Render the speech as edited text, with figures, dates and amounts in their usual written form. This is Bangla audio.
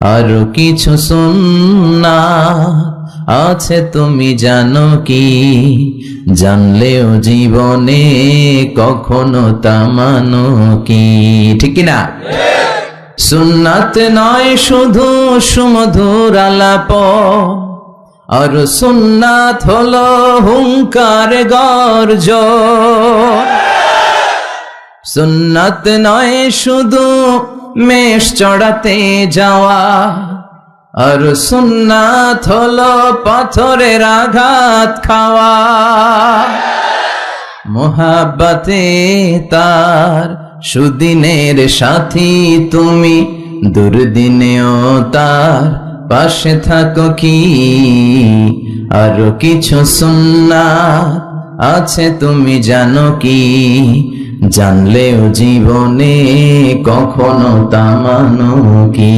আরো কিছু সুন্নাত আছে তুমি জানো কি? জানলেও জীবনে কখনো তা মানো কি? ঠিক না? সুন্নাত নয় শুধু সুমধুর আলাপ, আর সুন্নাত হলো হুঙ্কার গর্জ। সুন্নাত নয় শুধু মেষ চড়াতে যাওয়া, আর সুন্নাত হলো পাথরের আঘাত খাওয়া। মোহাব্বতে তার সুদিনের সাথী তুমি, দুর্দিনেও তার পাশে থাকো কি? আরো কিছু সুন্নাত আছে তুমি জানো কি? জানলেও জীবনে কখনো তা মানো কি?